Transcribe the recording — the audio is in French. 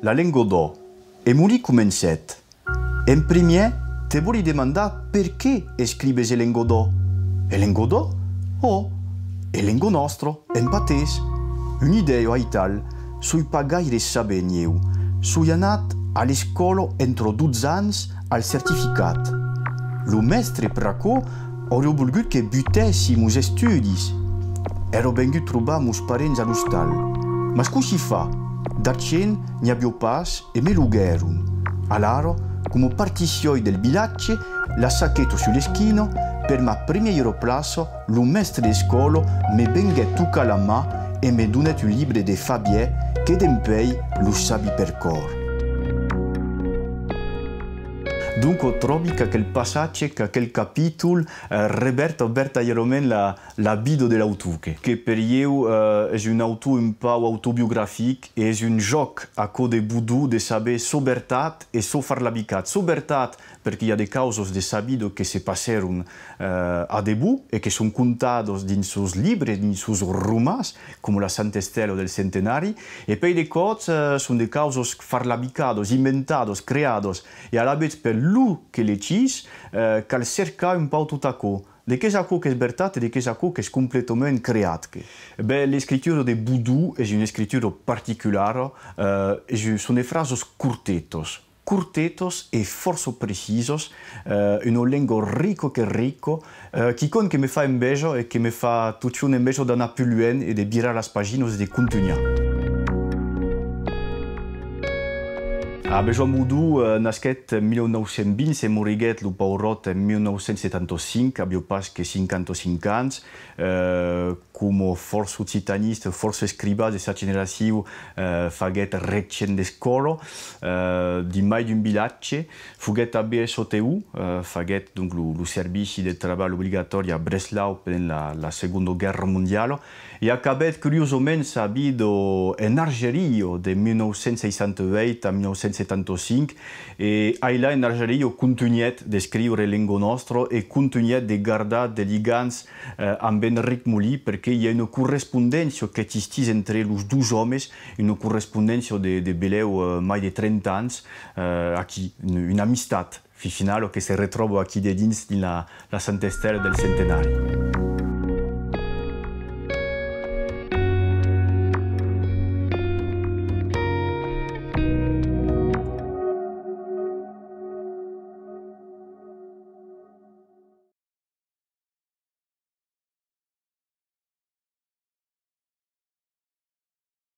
la Lengodò, e morì comencet. In premier, te voglio domandare perché scrive se Lengodò. E Lengodò? Oh, è lengo nostro, in patés. Un'idea a tal, sui pagaire saben io. Sui anat alle scuole entro 12 anni al certificat. Lo mestre Pracò aurait voulu che buttessimo studi. Ero vengut trobar mus parents all'ostal. Ma scusi fa? D'arcen ne abbiamo pas e me lugherum. Allora, come particioi del villaggio, la sacchetto sull'eschino, per ma prima aeroplazo, lo mestre di scuola me benguet tocca la mano e me donet un libro de Fabier che d'empei lo sabi per cor. Dunque trovi che quel passaggio, che quel capitolo reverte veramente la vita dell'autore, che per io è un autore un po' autobiographique e è un gioco a code voodoo de saber sobertà e so far la bicat. Sobertà perché hi ha des causes de sabido che se passarono a debut e che sono contados in sus libri, in sus romans, come la Sant'Estela del Centenari, e poi des cose sono des causes farlabicados, inventados, creados, e alla vez per lui che le cis, cal cerca un po' tutto a co. De che sa che è vertat e de che sa che è completamente creat. L'escritura de Boudou è una scrittura particolare, sono des frases curtetos. Curtetos e forse precisos, un lengo ricco, che con che mi fa inveja e che mi fa tutto un inveja da Napoleon e de birare le pagine e de continuare. A Joan Boudou nasquet en 1920 e moriguet lo paurot en 1975, abbiamo pas che 55 anni, come forse occitanista, forse scriba de sa generazione faguet recent de scuola, di mai d'un villaggio, fuguet a BSOTU, faguet donc lo servizi de treball obligatori a Breslau per la Seconda Guerra Mondiale, e acabet curiosamente sa vida en Algeria de 1968 a 1975 e là in Algeria continuet de scrivere lengo nostro e continuet de guardare dei ligants amb Enric Molí perché hi ha una correspondenza che esistís entre los dos homes, una correspondenza de beleu mai de 30 anys, aquí, una amistat final che si ritrova aquí de dins la Sant'Estela del Centenari.